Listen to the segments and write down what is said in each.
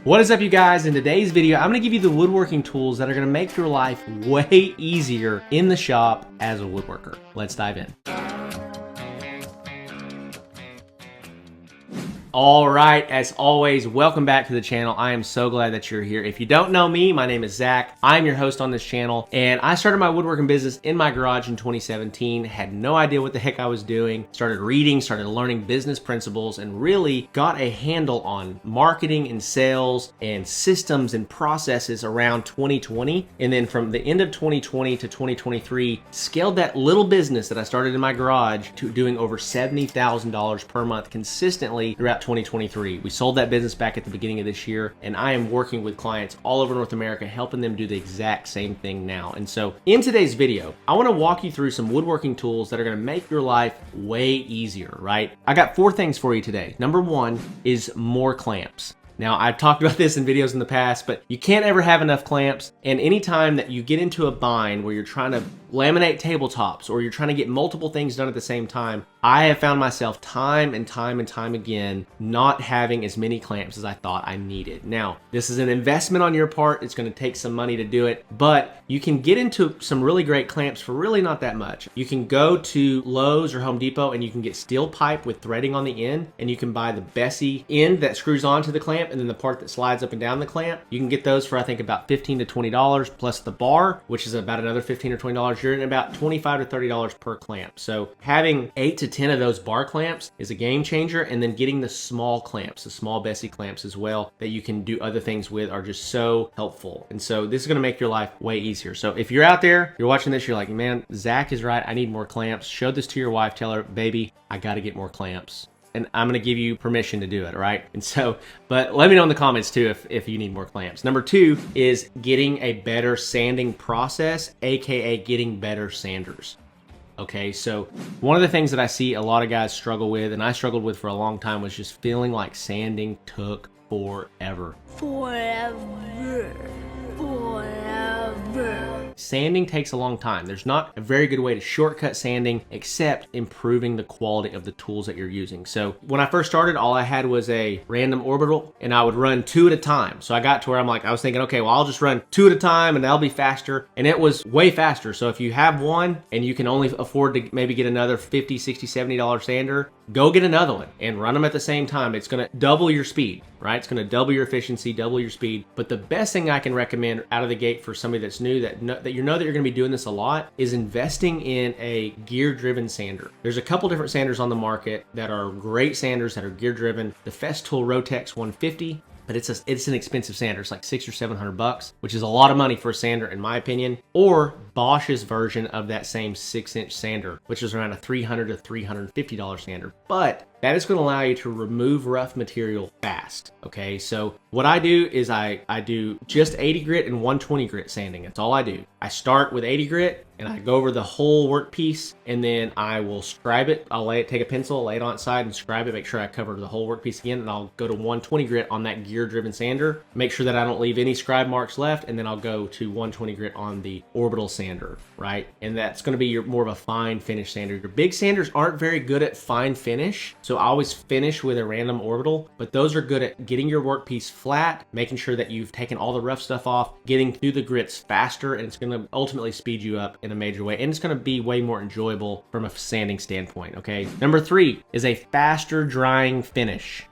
What is up, you guys? In today's video, I'm going to give you the woodworking tools that are going to make your life way easier in the shop as a woodworker. Let's dive in. All right, as always, welcome back to the channel. I am so glad that you're here. If you don't know me, my name is Zach. I'm your host on this channel, and I started my woodworking business in my garage in 2017. Had no idea what the heck I was doing. Started reading, started learning business principles, and really got a handle on marketing and sales and systems and processes around 2020. And then from the end of 2020 to 2023, scaled that little business that I started in my garage to doing over $70,000 per month consistently throughout 2023. We sold that business back at the beginning of this year, and I am working with clients all over North America, helping them do the exact same thing now. And so in today's video, I want to walk you through some woodworking tools that are going to make your life way easier, right? I got 4 things for you today. Number 1 is more clamps. Now, I've talked about this in videos in the past, but you can't ever have enough clamps. And anytime that you get into a bind where you're trying to laminate tabletops or you're trying to get multiple things done at the same time, I have found myself time and time again not having as many clamps as I thought I needed. Now, this is an investment on your part. It's going to take some money to do it, but you can get into some really great clamps for really not that much. You can go to Lowe's or Home Depot and you can get steel pipe with threading on the end, and you can buy the Bessie end that screws onto the clamp and then the part that slides up and down the clamp. You can get those for I think about $15 to $20 plus the bar, which is about another $15 or $20. You're in about $25 to $30 per clamp. So having 8 to 10 of those bar clamps is a game changer, and then getting the small clamps, the small Bessie clamps as well, that you can do other things with, are just so helpful. And so this is going to make your life way easier. So if you're out there, you're watching this, you're like, man, Zach is right, I need more clamps. Show this to your wife, tell her, baby, I got to get more clamps. And I'm going to give you permission to do it, right? And so, but let me know in the comments too if you need more clamps. Number 2 is getting a better sanding process, aka getting better sanders. Okay, so one of the things that I see a lot of guys struggle with, and I struggled with for a long time, was just feeling like sanding took forever. Sanding takes a long time. There's not a very good way to shortcut sanding except improving the quality of the tools that you're using. So when I first started, all I had was a random orbital, and I would run 2 at a time. So I got to where I was thinking, okay, well, I'll just run 2 at a time and that'll be faster. And it was way faster. So if you have one and you can only afford to maybe get another $50, $60, $70 sander, go get another one and run them at the same time. It's going to double your speed, right? It's going to double your efficiency, double your speed. But the best thing I can recommend out of the gate for somebody that's new, that you know that you're going to be doing this a lot, is investing in a gear-driven sander. There's a couple different sanders on the market that are great sanders that are gear-driven. The Festool Rotex 150, but it's an expensive sander. It's like $600 or $700, which is a lot of money for a sander in my opinion. Or Bosch's version of that same 6-inch sander, which is around a $300 to $350 sander. But that is going to allow you to remove rough material fast. Okay, so what I do is I do just 80 grit and 120 grit sanding. That's all I do. I start with 80 grit and I go over the whole workpiece, and then I will scribe it. I'll take a pencil, lay it on its side and scribe it, make sure I cover the whole workpiece again, and I'll go to 120 grit on that gear-driven sander, make sure that I don't leave any scribe marks left, and then I'll go to 120 grit on the orbital sander, right? And that's going to be more of a fine finish sander. Your big sanders aren't very good at fine finish, so I always finish with a random orbital, but those are good at getting your workpiece flat, making sure that you've taken all the rough stuff off, getting through the grits faster, and it's going to ultimately speed you up in a major way, and it's going to be way more enjoyable from a sanding standpoint. Okay, number 3 is a faster drying finish.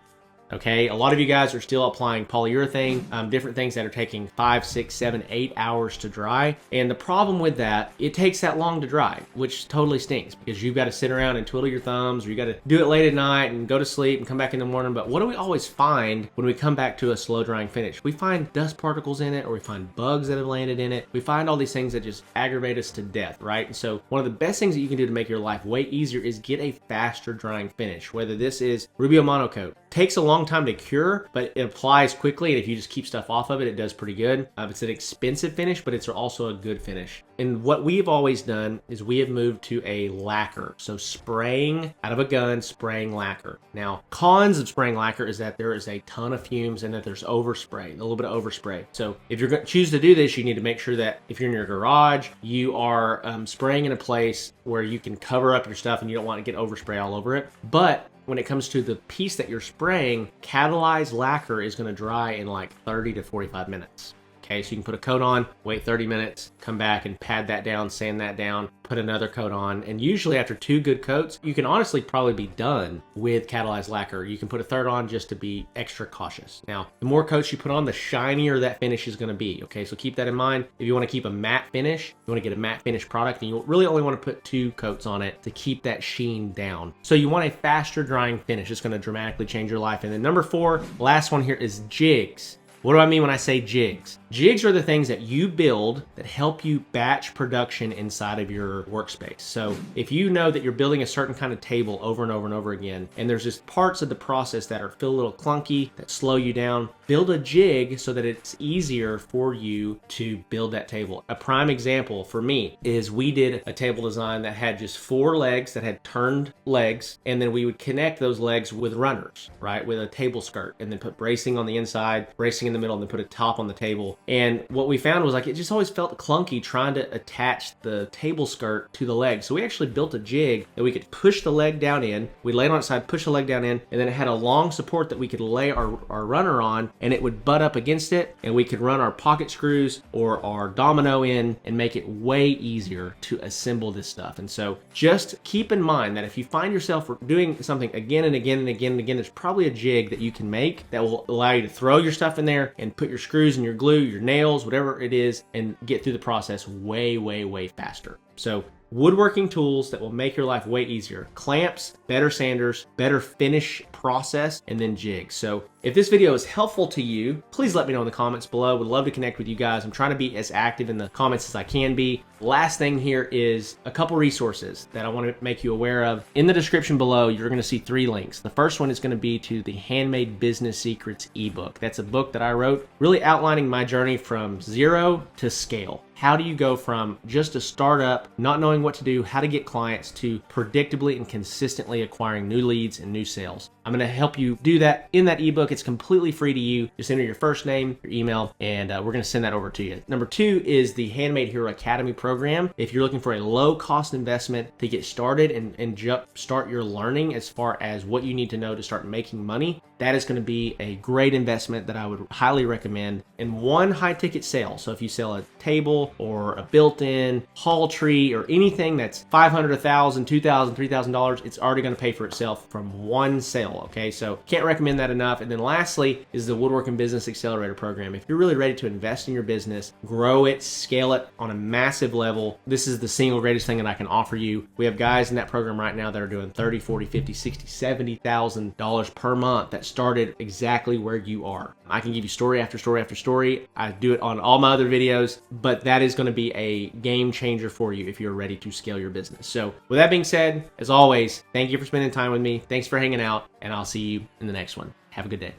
Okay, a lot of you guys are still applying polyurethane, different things that are taking 5, 6, 7, 8 hours to dry. And the problem with that, it takes that long to dry, which totally stinks because you've got to sit around and twiddle your thumbs, or you got to do it late at night and go to sleep and come back in the morning. But what do we always find when we come back to a slow drying finish? We find dust particles in it, or we find bugs that have landed in it. We find all these things that just aggravate us to death, right? And so one of the best things that you can do to make your life way easier is get a faster drying finish. Whether this is Rubio Monocoat, takes a long time to cure, but it applies quickly, and if you just keep stuff off of it, it does pretty good. It's an expensive finish, but it's also a good finish. And what we've always done is we have moved to a lacquer. So spraying out of a gun, spraying lacquer. Now, cons of spraying lacquer is that there is a ton of fumes and that there's overspray, a little bit of overspray. So if you're going to choose to do this, you need to make sure that if you're in your garage, you are spraying in a place where you can cover up your stuff and you don't want to get overspray all over it. But when it comes to the piece that you're spraying, catalyzed lacquer is going to dry in like 30 to 45 minutes. Okay, so you can put a coat on, wait 30 minutes, come back and pad that down, sand that down, put another coat on. And usually after 2 good coats, you can honestly probably be done with catalyzed lacquer. You can put a third on just to be extra cautious. Now, the more coats you put on, the shinier that finish is gonna be, okay? So keep that in mind. If you wanna keep a matte finish, you wanna get a matte finish product, and you really only wanna put 2 coats on it to keep that sheen down. So you want a faster drying finish. It's gonna dramatically change your life. And then number 4, last one here is jigs. What do I mean when I say jigs? Jigs are the things that you build that help you batch production inside of your workspace. So if you know that you're building a certain kind of table over and over and over again, and there's just parts of the process that feel a little clunky, that slow you down, build a jig so that it's easier for you to build that table. A prime example for me is we did a table design that had just 4 legs that had turned legs, and then we would connect those legs with runners, right? With a table skirt, and then put bracing on the inside, bracing in the middle, and then put a top on the table. And what we found was like it just always felt clunky trying to attach the table skirt to the leg. So we actually built a jig that we could push the leg down in. We lay it on its side, push the leg down in, and then it had a long support that we could lay our runner on, and it would butt up against it, and we could run our pocket screws or our domino in and make it way easier to assemble this stuff. And so just keep in mind that if you find yourself doing something again and again and again and again, there's probably a jig that you can make that will allow you to throw your stuff in there and put your screws and your glue, your nails, whatever it is, and get through the process way, way, way faster. So woodworking tools that will make your life way easier. Clamps, better sanders, better finish process, and then jigs. So if this video is helpful to you, please let me know in the comments below. Would love to connect with you guys. I'm trying to be as active in the comments as I can be. Last thing here is a couple resources that I want to make you aware of. In the description below, you're going to see 3 links. The first one is going to be to the Handmade Business Secrets ebook. That's a book that I wrote, really outlining my journey from 0 to scale. How do you go from just a startup, not knowing what to do, how to get clients, to predictably and consistently acquiring new leads and new sales? I'm going to help you do that in that ebook. It's completely free to you. Just enter your first name, your email, and we're going to send that over to you. Number 2 is the Handmade Hero Academy program. If you're looking for a low cost investment to get started and start your learning as far as what you need to know to start making money, that is going to be a great investment that I would highly recommend. In one high ticket sale, so if you sell a table or a built-in hall tree or anything that's $500, $1,000, $2,000, $3,000, it's already going to pay for itself from one sale. Okay, so can't recommend that enough. And then lastly is the Woodworking Business Accelerator program. If you're really ready to invest in your business, grow it, scale it on a massive level, this is the single greatest thing that I can offer you. We have guys in that program right now that are doing $30, $40, $50, $60, $70,000 per month that started exactly where you are. I can give you story after story after story. I do it on all my other videos, but that is going to be a game changer for you if you're ready to scale your business. So with that being said, as always, thank you for spending time with me. Thanks for hanging out, and I'll see you in the next one. Have a good day.